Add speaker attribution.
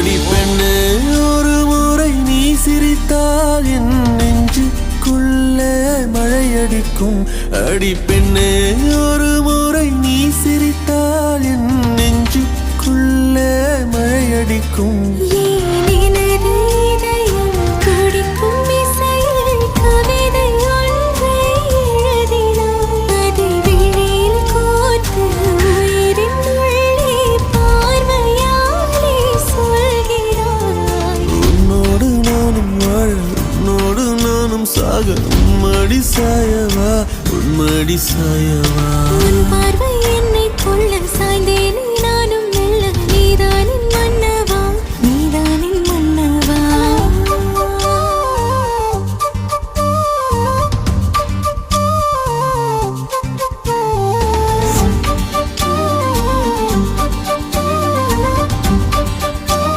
Speaker 1: அடி பெண்ணே ஒரு முறை நீ சிரித்தால் என் நெஞ்சுக்குள்ளே மழையடிக்கும். அடி பெண்ணே ஒரு முறை நீ சிரித்தால் என் நெஞ்சுக்குள்ளே மழையடிக்கும். சாக உம்மடி சாயவா, உன்மடி சாயவா.